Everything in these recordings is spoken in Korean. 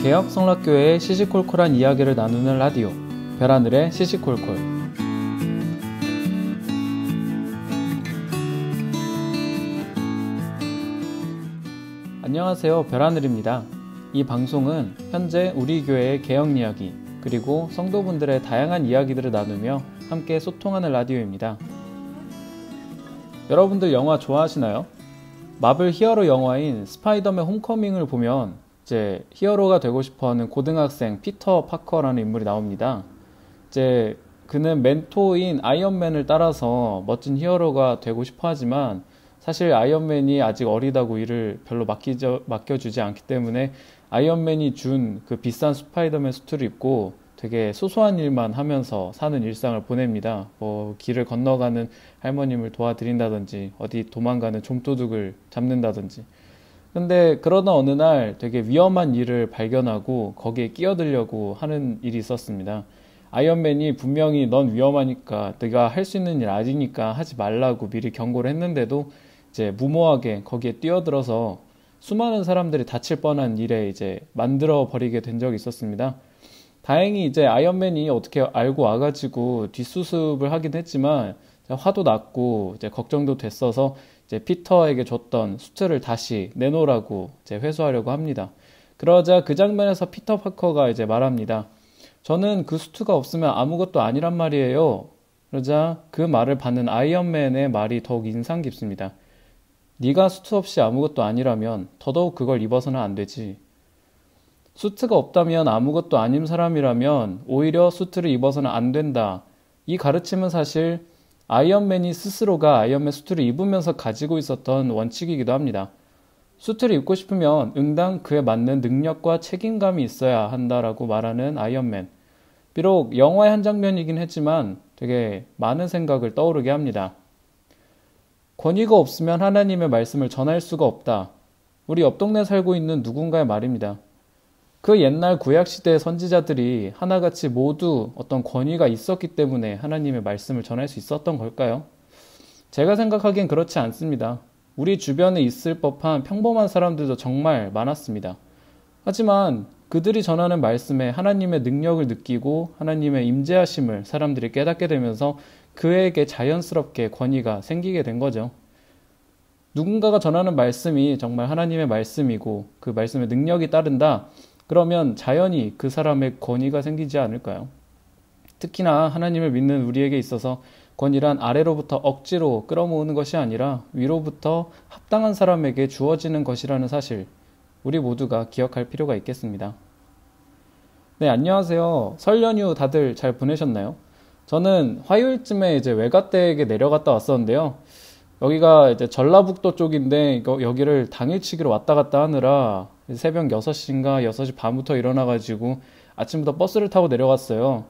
개혁 성락교회의 시시콜콜한 이야기를 나누는 라디오 별하늘의 시시콜콜. 안녕하세요, 별하늘입니다. 이 방송은 현재 우리 교회의 개혁 이야기 그리고 성도분들의 다양한 이야기들을 나누며 함께 소통하는 라디오입니다. 여러분들 영화 좋아하시나요? 마블 히어로 영화인 스파이더맨 홈커밍을 보면 이제 히어로가 되고 싶어하는 고등학생 피터 파커라는 인물이 나옵니다. 이제 그는 멘토인 아이언맨을 따라서 멋진 히어로가 되고 싶어하지만 사실 아이언맨이 아직 어리다고 일을 별로 맡겨주지 않기 때문에 아이언맨이 준 그 비싼 스파이더맨 수트를 입고 되게 소소한 일만 하면서 사는 일상을 보냅니다. 뭐 길을 건너가는 할머님을 도와드린다든지 어디 도망가는 좀도둑을 잡는다든지. 근데 그러다 어느 날 되게 위험한 일을 발견하고 거기에 끼어들려고 하는 일이 있었습니다. 아이언맨이 분명히 넌 위험하니까 네가 할 수 있는 일 아니니까 하지 말라고 미리 경고를 했는데도 이제 무모하게 거기에 뛰어들어서 수많은 사람들이 다칠 뻔한 일에 이제 만들어 버리게 된 적이 있었습니다. 다행히 이제 아이언맨이 어떻게 알고 와가지고 뒷수습을 하긴 했지만 화도 났고 이제 걱정도 됐어서 이제 피터에게 줬던 수트를 다시 내놓으라고 이제 회수하려고 합니다. 그러자 그 장면에서 피터 파커가 이제 말합니다. 저는 그 수트가 없으면 아무것도 아니란 말이에요. 그러자 그 말을 받는 아이언맨의 말이 더욱 인상 깊습니다. 네가 수트 없이 아무것도 아니라면 더더욱 그걸 입어서는 안 되지. 수트가 없다면 아무것도 아닌 사람이라면 오히려 수트를 입어서는 안 된다. 이 가르침은 사실 아이언맨이 스스로가 아이언맨 수트를 입으면서 가지고 있었던 원칙이기도 합니다. 수트를 입고 싶으면 응당 그에 맞는 능력과 책임감이 있어야 한다라고 말하는 아이언맨. 비록 영화의 한 장면이긴 했지만 되게 많은 생각을 떠오르게 합니다. 권위가 없으면 하나님의 말씀을 전할 수가 없다. 우리 옆 동네 살고 있는 누군가의 말입니다. 그 옛날 구약시대의 선지자들이 하나같이 모두 어떤 권위가 있었기 때문에 하나님의 말씀을 전할 수 있었던 걸까요? 제가 생각하기엔 그렇지 않습니다. 우리 주변에 있을 법한 평범한 사람들도 정말 많았습니다. 하지만 그들이 전하는 말씀에 하나님의 능력을 느끼고 하나님의 임재하심을 사람들이 깨닫게 되면서 그에게 자연스럽게 권위가 생기게 된 거죠. 누군가가 전하는 말씀이 정말 하나님의 말씀이고 그 말씀의 능력이 따른다. 그러면 자연히 그 사람의 권위가 생기지 않을까요? 특히나 하나님을 믿는 우리에게 있어서 권위란 아래로부터 억지로 끌어모으는 것이 아니라 위로부터 합당한 사람에게 주어지는 것이라는 사실, 우리 모두가 기억할 필요가 있겠습니다. 네, 안녕하세요. 설 연휴 다들 잘 보내셨나요? 저는 화요일쯤에 이제 외가댁에 내려갔다 왔었는데요. 여기가 이제 전라북도 쪽인데 여기를 당일치기로 왔다 갔다 하느라 새벽 6시인가 6시 반부터 일어나가지고 아침부터 버스를 타고 내려갔어요.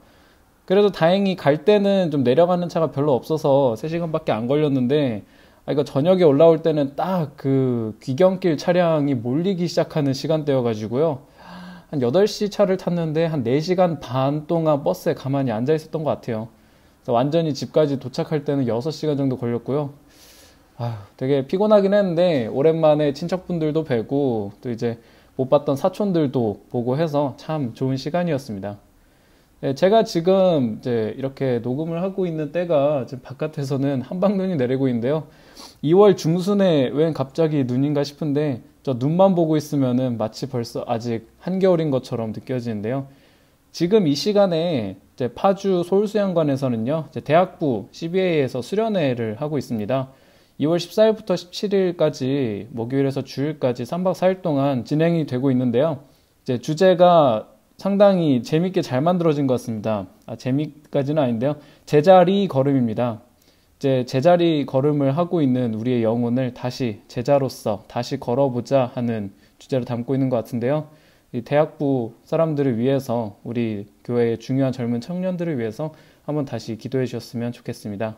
그래도 다행히 갈 때는 좀 내려가는 차가 별로 없어서 3시간밖에 안 걸렸는데 이거 저녁에 올라올 때는 딱 그 귀경길 차량이 몰리기 시작하는 시간대여가지고요. 한 8시 차를 탔는데 한 4시간 반 동안 버스에 가만히 앉아 있었던 것 같아요. 그래서 완전히 집까지 도착할 때는 6시간 정도 걸렸고요. 되게 피곤하긴 했는데 오랜만에 친척분들도 뵈고 또 이제 못 봤던 사촌들도 보고 해서 참 좋은 시간이었습니다. 네, 제가 지금 이제 이렇게 녹음을 하고 있는 때가 지금 바깥에서는 한방눈이 내리고 있는데요. 2월 중순에 웬 갑자기 눈인가 싶은데 저 눈만 보고 있으면은 마치 벌써 아직 한겨울인 것처럼 느껴지는데요. 지금 이 시간에 이제 파주 서울수양관에서는요, 이제 대학부 CBA에서 수련회를 하고 있습니다. 2월 14일부터 17일까지 목요일에서 주일까지 3박 4일 동안 진행이 되고 있는데요. 이제 주제가 상당히 재밌게 잘 만들어진 것 같습니다. 재미까지는 아닌데요. 제자리 걸음입니다. 이제 제자리 걸음을 하고 있는 우리의 영혼을 다시 제자로서 다시 걸어보자 하는 주제를 담고 있는 것 같은데요. 이 대학부 사람들을 위해서 우리 교회의 중요한 젊은 청년들을 위해서 한번 다시 기도해 주셨으면 좋겠습니다.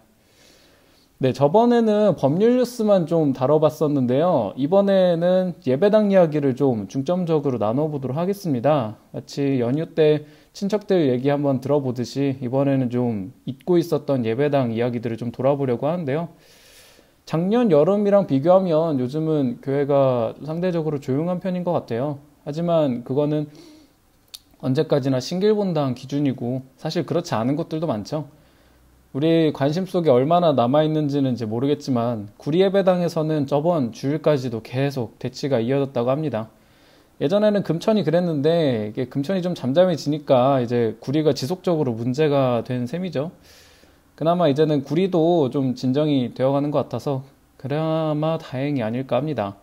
네, 저번에는 법률 뉴스만 좀 다뤄봤었는데요. 이번에는 예배당 이야기를 좀 중점적으로 나눠보도록 하겠습니다. 마치 연휴 때 친척들 얘기 한번 들어보듯이 이번에는 좀 잊고 있었던 예배당 이야기들을 좀 돌아보려고 하는데요. 작년 여름이랑 비교하면 요즘은 교회가 상대적으로 조용한 편인 것 같아요. 하지만 그거는 언제까지나 신길본당 기준이고 사실 그렇지 않은 곳들도 많죠. 우리 관심 속에 얼마나 남아있는지는 이제 모르겠지만 구리예배당에서는 저번 주일까지도 계속 대치가 이어졌다고 합니다. 예전에는 금천이 그랬는데 이게 금천이 좀 잠잠해지니까 이제 구리가 지속적으로 문제가 된 셈이죠. 그나마 이제는 구리도 좀 진정이 되어가는 것 같아서 그나마 다행이 아닐까 합니다.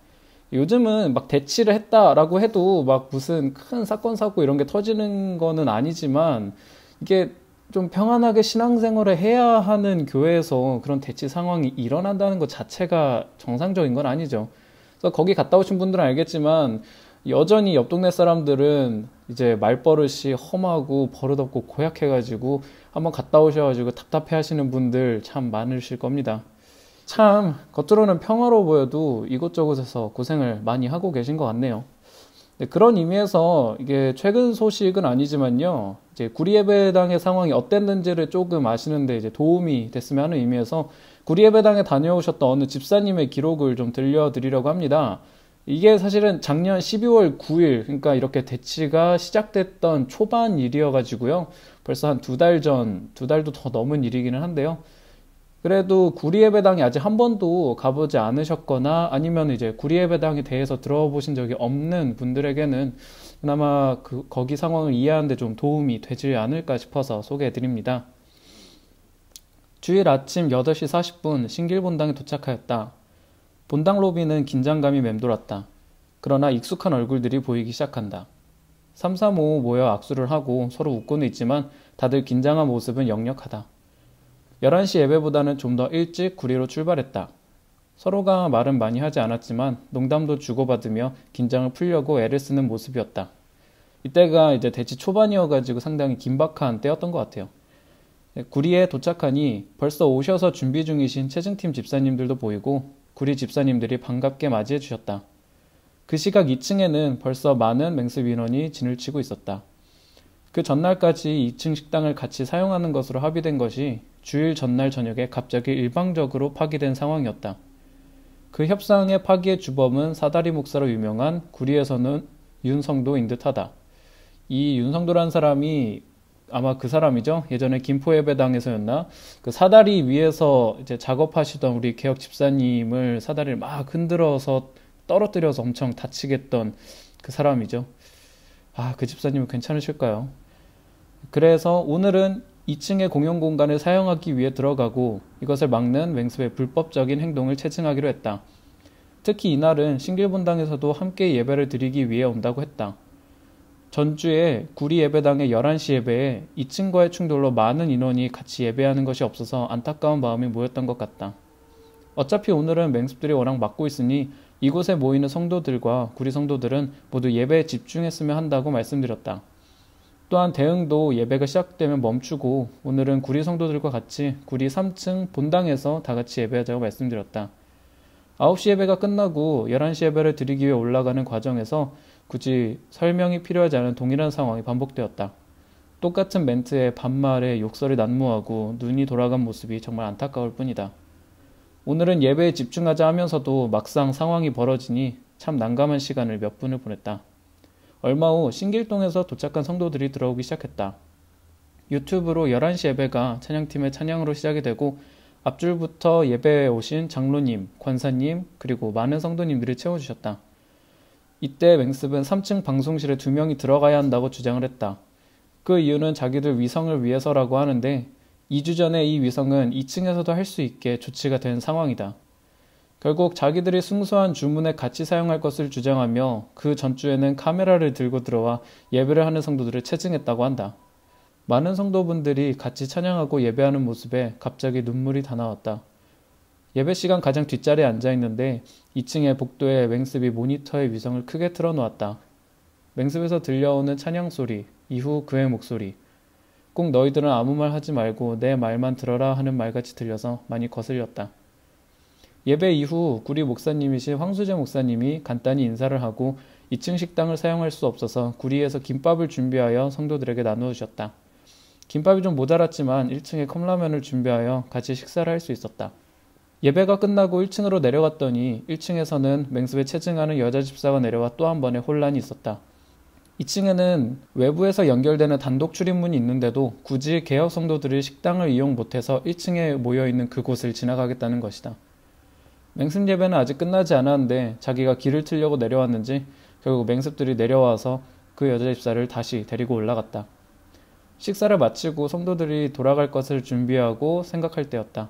요즘은 막 대치를 했다라고 해도 막 무슨 큰 사건 사고 이런 게 터지는 거는 아니지만 이게 좀 평안하게 신앙생활을 해야 하는 교회에서 그런 대치 상황이 일어난다는 것 자체가 정상적인 건 아니죠. 그래서 거기 갔다 오신 분들은 알겠지만 여전히 옆 동네 사람들은 이제 말버릇이 험하고 버릇없고 고약해가지고 한번 갔다 오셔가지고 답답해 하시는 분들 참 많으실 겁니다. 참 겉으로는 평화로워 보여도 이곳저곳에서 고생을 많이 하고 계신 것 같네요. 네, 그런 의미에서 이게 최근 소식은 아니지만요. 이제 구리예배당의 상황이 어땠는지를 조금 아시는데 이제 도움이 됐으면 하는 의미에서 구리예배당에 다녀오셨던 어느 집사님의 기록을 좀 들려드리려고 합니다. 이게 사실은 작년 12월 9일, 그러니까 이렇게 대치가 시작됐던 초반 일이어가지고요. 벌써 한 2달 전, 2달도 더 넘은 일이기는 한데요. 그래도 구리예배당에 아직 한 번도 가보지 않으셨거나 아니면 이제 구리예배당에 대해서 들어보신 적이 없는 분들에게는 그나마 거기 상황을 이해하는 데 좀 도움이 되지 않을까 싶어서 소개해 드립니다. 주일 아침 8시 40분 신길본당에 도착하였다. 본당 로비는 긴장감이 맴돌았다. 그러나 익숙한 얼굴들이 보이기 시작한다. 335 모여 악수를 하고 서로 웃고는 있지만 다들 긴장한 모습은 역력하다. 11시 예배보다는 좀 더 일찍 구리로 출발했다. 서로가 말은 많이 하지 않았지만 농담도 주고받으며 긴장을 풀려고 애를 쓰는 모습이었다. 이때가 이제 대치 초반이어가지고 상당히 긴박한 때였던 것 같아요. 구리에 도착하니 벌써 오셔서 준비 중이신 체증팀 집사님들도 보이고 구리 집사님들이 반갑게 맞이해 주셨다. 그 시각 2층에는 벌써 많은 맹습 인원이 진을 치고 있었다. 그 전날까지 2층 식당을 같이 사용하는 것으로 합의된 것이 주일 전날 저녁에 갑자기 일방적으로 파기된 상황이었다. 그 협상의 파기의 주범은 사다리 목사로 유명한 구리에서는 윤성도인 듯하다. 이 윤성도란 사람이 아마 그 사람이죠. 예전에 김포예배당에서였나? 그 사다리 위에서 이제 작업하시던 우리 개혁 집사님을 사다리를 막 흔들어서 떨어뜨려서 엄청 다치게 했던 그 사람이죠. 아, 그 집사님은 괜찮으실까요? 그래서 오늘은 2층의 공용 공간을 사용하기 위해 들어가고 이것을 막는 맹습의 불법적인 행동을 체증하기로 했다. 특히 이날은 신길본당에서도 함께 예배를 드리기 위해 온다고 했다. 전주에 구리 예배당의 11시 예배에 2층과의 충돌로 많은 인원이 같이 예배하는 것이 없어서 안타까운 마음이 모였던 것 같다. 어차피 오늘은 맹습들이 워낙 막고 있으니 이곳에 모이는 성도들과 구리 성도들은 모두 예배에 집중했으면 한다고 말씀드렸다. 또한 대응도 예배가 시작되면 멈추고 오늘은 구리 성도들과 같이 구리 3층 본당에서 다 같이 예배하자고 말씀드렸다. 9시 예배가 끝나고 11시 예배를 드리기 위해 올라가는 과정에서 굳이 설명이 필요하지 않은 동일한 상황이 반복되었다. 똑같은 멘트에 반말에 욕설이 난무하고 눈이 돌아간 모습이 정말 안타까울 뿐이다. 오늘은 예배에 집중하자 하면서도 막상 상황이 벌어지니 참 난감한 시간을 몇 분을 보냈다. 얼마 후 신길동에서 도착한 성도들이 들어오기 시작했다. 유튜브로 11시 예배가 찬양팀의 찬양으로 시작이 되고 앞줄부터 예배에 오신 장로님, 권사님, 그리고 많은 성도님들이 채워주셨다. 이때 맹습은 3층 방송실에 2명이 들어가야 한다고 주장을 했다. 그 이유는 자기들 위성을 위해서라고 하는데 2주 전에 이 위성은 2층에서도 할 수 있게 조치가 된 상황이다. 결국 자기들이 승소한 주문에 같이 사용할 것을 주장하며 그 전주에는 카메라를 들고 들어와 예배를 하는 성도들을 체증했다고 한다. 많은 성도분들이 같이 찬양하고 예배하는 모습에 갑자기 눈물이 다 나왔다. 예배 시간 가장 뒷자리에 앉아있는데 2층의 복도에 맹습이 모니터의 위성을 크게 틀어놓았다. 맹습에서 들려오는 찬양 소리, 이후 그의 목소리. 꼭 너희들은 아무 말 하지 말고 내 말만 들어라 하는 말같이 들려서 많이 거슬렸다. 예배 이후 구리 목사님이신 황수재 목사님이 간단히 인사를 하고 2층 식당을 사용할 수 없어서 구리에서 김밥을 준비하여 성도들에게 나누어 주셨다. 김밥이 좀 모자랐지만 1층에 컵라면을 준비하여 같이 식사를 할 수 있었다. 예배가 끝나고 1층으로 내려갔더니 1층에서는 맹습에 체증하는 여자 집사가 내려와 또 한 번의 혼란이 있었다. 2층에는 외부에서 연결되는 단독 출입문이 있는데도 굳이 개혁 성도들이 식당을 이용 못해서 1층에 모여있는 그곳을 지나가겠다는 것이다. 맹습 예배는 아직 끝나지 않았는데 자기가 길을 틀려고 내려왔는지 결국 맹습들이 내려와서 그 여자 집사를 다시 데리고 올라갔다. 식사를 마치고 성도들이 돌아갈 것을 준비하고 생각할 때였다.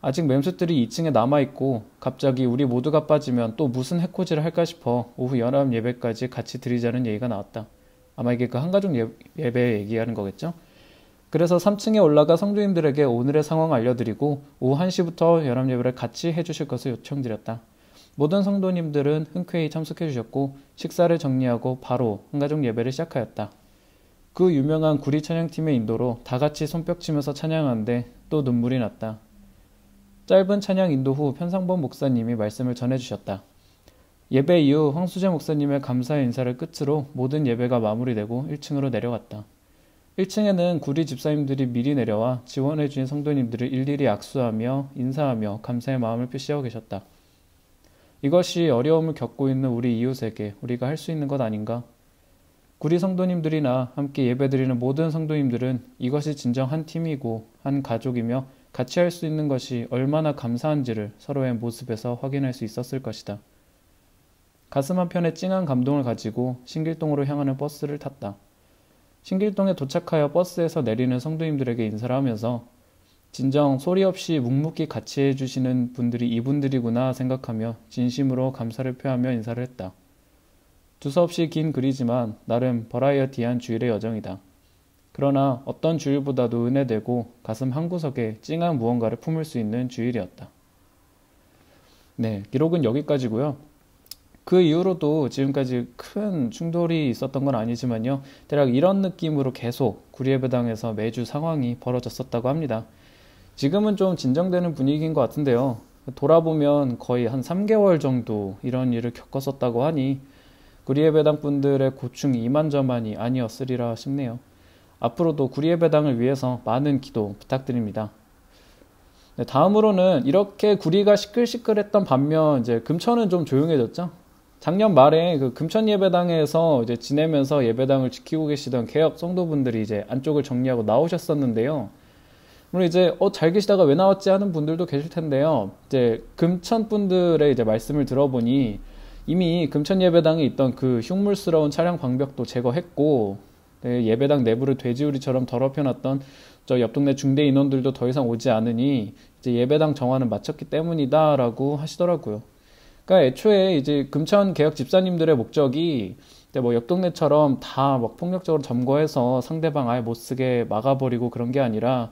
아직 맹습들이 2층에 남아있고 갑자기 우리 모두가 빠지면 또 무슨 해코지를 할까 싶어 오후 연합 예배까지 같이 드리자는 얘기가 나왔다. 아마 이게 그 한가족 예배 얘기하는 거겠죠? 그래서 3층에 올라가 성도님들에게 오늘의 상황을 알려드리고 오후 1시부터 연합 예배를 같이 해주실 것을 요청드렸다. 모든 성도님들은 흔쾌히 참석해 주셨고 식사를 정리하고 바로 한가족 예배를 시작하였다. 그 유명한 구리 찬양팀의 인도로 다 같이 손뼉치면서 찬양하는데 또 눈물이 났다. 짧은 찬양 인도 후 편상범 목사님이 말씀을 전해주셨다. 예배 이후 황수재 목사님의 감사의 인사를 끝으로 모든 예배가 마무리되고 1층으로 내려갔다. 1층에는 구리 집사님들이 미리 내려와 지원해주신 성도님들을 일일이 악수하며 인사하며 감사의 마음을 표시하고 계셨다. 이것이 어려움을 겪고 있는 우리 이웃에게 우리가 할 수 있는 것 아닌가? 구리 성도님들이나 함께 예배드리는 모든 성도님들은 이것이 진정 한 팀이고 한 가족이며 같이 할 수 있는 것이 얼마나 감사한지를 서로의 모습에서 확인할 수 있었을 것이다. 가슴 한편에 찡한 감동을 가지고 신길동으로 향하는 버스를 탔다. 신길동에 도착하여 버스에서 내리는 성도님들에게 인사를 하면서 진정 소리 없이 묵묵히 같이 해주시는 분들이 이분들이구나 생각하며 진심으로 감사를 표하며 인사를 했다. 두서없이 긴 글이지만 나름 버라이어티한 주일의 여정이다. 그러나 어떤 주일보다도 은혜되고 가슴 한구석에 찡한 무언가를 품을 수 있는 주일이었다. 네, 기록은 여기까지고요. 그 이후로도 지금까지 큰 충돌이 있었던 건 아니지만요. 대략 이런 느낌으로 계속 구리예배당에서 매주 상황이 벌어졌었다고 합니다. 지금은 좀 진정되는 분위기인 것 같은데요. 돌아보면 거의 한 3개월 정도 이런 일을 겪었었다고 하니 구리예배당 분들의 고충이 이만저만이 아니었으리라 싶네요. 앞으로도 구리예배당을 위해서 많은 기도 부탁드립니다. 네, 다음으로는 이렇게 구리가 시끌시끌했던 반면 이제 금천은 좀 조용해졌죠. 작년 말에 그 금천 예배당에서 이제 지내면서 예배당을 지키고 계시던 개혁 성도분들이 이제 안쪽을 정리하고 나오셨었는데요. 물론 이제 잘 계시다가 왜 나왔지 하는 분들도 계실 텐데요. 이제 금천 분들의 이제 말씀을 들어보니 이미 금천 예배당에 있던 그 흉물스러운 차량 방벽도 제거했고 네, 예배당 내부를 돼지우리처럼 더럽혀놨던 저 옆 동네 중대 인원들도 더 이상 오지 않으니 이제 예배당 정화는 마쳤기 때문이다라고 하시더라고요. 그러니까 애초에 이제 금천 개혁 집사님들의 목적이 뭐 옆 동네처럼 다 막 폭력적으로 점거해서 상대방 아예 못 쓰게 막아버리고 그런 게 아니라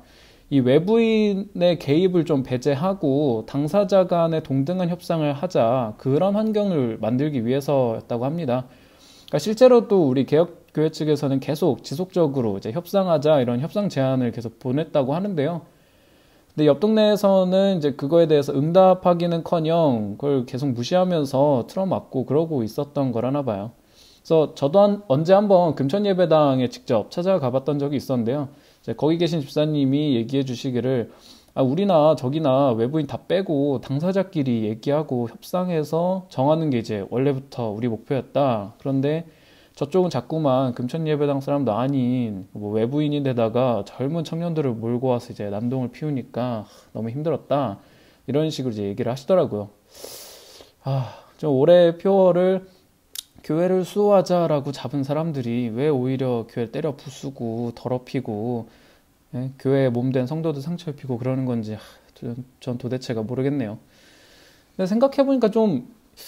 이 외부인의 개입을 좀 배제하고 당사자 간의 동등한 협상을 하자 그런 환경을 만들기 위해서였다고 합니다. 그러니까 실제로 또 우리 개혁교회 측에서는 계속 지속적으로 이제 협상하자 이런 협상 제안을 계속 보냈다고 하는데요. 근데 옆 동네에서는 이제 그거에 대해서 응답하기는커녕 그걸 계속 무시하면서 틀어막고 그러고 있었던 거라나 봐요. 그래서 저도 언제 한번 금천 예배당에 직접 찾아가 봤던 적이 있었는데요. 이제 거기 계신 집사님이 얘기해 주시기를 우리나 저기나 외부인 다 빼고 당사자끼리 얘기하고 협상해서 정하는 게 이제 원래부터 우리 목표였다. 그런데 저쪽은 자꾸만 금천 예배당 사람도 아닌 뭐 외부인인데다가 젊은 청년들을 몰고 와서 이제 난동을 피우니까 너무 힘들었다. 이런 식으로 이제 얘기를 하시더라고요. 좀 올해 표어를 교회를 수호하자라고 잡은 사람들이 왜 오히려 교회를 때려 부수고 더럽히고 교회에 몸된 성도들 상처 입히고 그러는 건지 전 도대체가 모르겠네요. 근데 생각해보니까 좀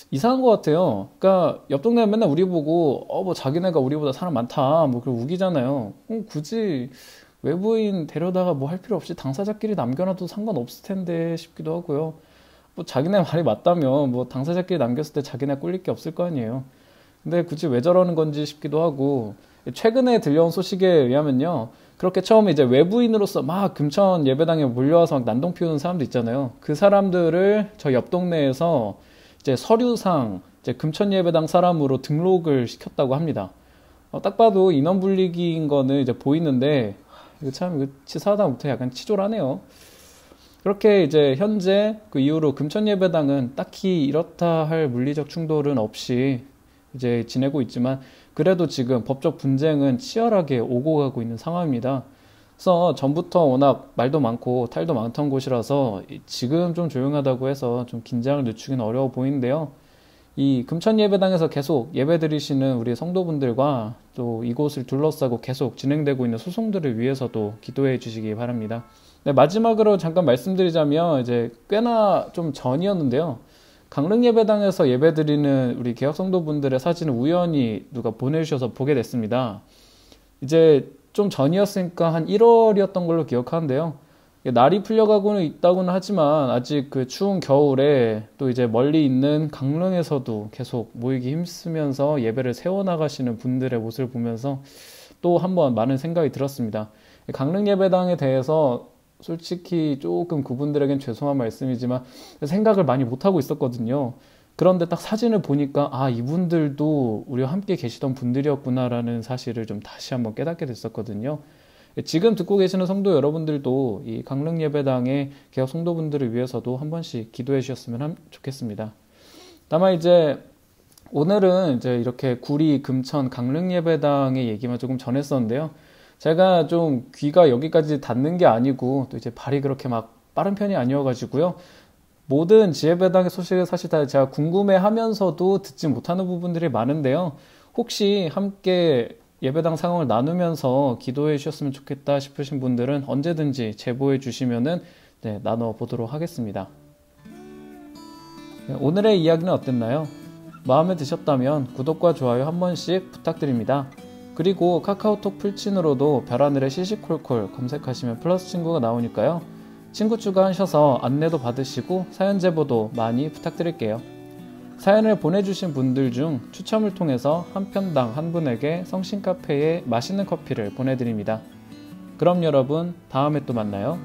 이상한 것 같아요. 그러니까 옆 동네 맨날 우리 보고 뭐 자기네가 우리보다 사람 많다 뭐 그러고 우기잖아요. 굳이 외부인 데려다가 뭐 할 필요 없이 당사자끼리 남겨놔도 상관없을 텐데 싶기도 하고요. 뭐 자기네 말이 맞다면 뭐 당사자끼리 남겼을 때 자기네 꿀릴 게 없을 거 아니에요. 근데 굳이 왜 저러는 건지 싶기도 하고 최근에 들려온 소식에 의하면요. 그렇게 처음에 이제 외부인으로서 막 금천 예배당에 몰려와서 막 난동 피우는 사람도 있잖아요. 그 사람들을 저 옆 동네에서 이제 서류상 이제 금천 예배당 사람으로 등록을 시켰다고 합니다. 딱 봐도 인원 불리기인 거는 이제 보이는데 이거 참 치사하다 못해 약간 치졸하네요. 그렇게 이제 현재 그 이후로 금천 예배당은 딱히 이렇다 할 물리적 충돌은 없이 이제 지내고 있지만 그래도 지금 법적 분쟁은 치열하게 오고 가고 있는 상황입니다. 그래서 전부터 워낙 말도 많고 탈도 많던 곳이라서 지금 좀 조용하다고 해서 좀 긴장을 늦추기는 어려워 보이는데요. 이 금천 예배당에서 계속 예배 드리시는 우리 성도분들과 또 이곳을 둘러싸고 계속 진행되고 있는 소송들을 위해서도 기도해 주시기 바랍니다. 네, 마지막으로 잠깐 말씀드리자면 이제 꽤나 좀 전이었는데요. 강릉 예배당에서 예배 드리는 우리 개혁 성도분들의 사진을 우연히 누가 보내주셔서 보게 됐습니다. 이제 좀 전이었으니까 한 1월이었던 걸로 기억하는데요. 날이 풀려가고는 있다고는 하지만 아직 그 추운 겨울에 또 이제 멀리 있는 강릉에서도 계속 모이기 힘쓰면서 예배를 세워나가시는 분들의 모습을 보면서 또 한번 많은 생각이 들었습니다. 강릉 예배당에 대해서 솔직히 조금 그분들에겐 죄송한 말씀이지만 생각을 많이 못하고 있었거든요. 그런데 딱 사진을 보니까 아, 이분들도 우리와 함께 계시던 분들이었구나라는 사실을 좀 다시 한번 깨닫게 됐었거든요. 지금 듣고 계시는 성도 여러분들도 이 강릉 예배당의 개혁 성도분들을 위해서도 한 번씩 기도해 주셨으면 좋겠습니다. 다만 이제 오늘은 이제 이렇게 구리, 금천, 강릉 예배당의 얘기만 조금 전했었는데요. 제가 좀 귀가 여기까지 닿는 게 아니고 또 이제 발이 그렇게 막 빠른 편이 아니어가지고요. 모든 지혜배당의 소식을 사실 다 제가 궁금해하면서도 듣지 못하는 부분들이 많은데요. 혹시 함께 예배당 상황을 나누면서 기도해 주셨으면 좋겠다 싶으신 분들은 언제든지 제보해 주시면은 나눠보도록 하겠습니다. 오늘의 이야기는 어땠나요? 마음에 드셨다면 구독과 좋아요 한 번씩 부탁드립니다. 그리고 카카오톡 풀친으로도 별하늘의 시시콜콜 검색하시면 플러스 친구가 나오니까요. 친구 추가하셔서 안내도 받으시고 사연 제보도 많이 부탁드릴게요. 사연을 보내주신 분들 중 추첨을 통해서 한 편당 한 분에게 성신카페에 맛있는 커피를 보내드립니다. 그럼 여러분 다음에 또 만나요.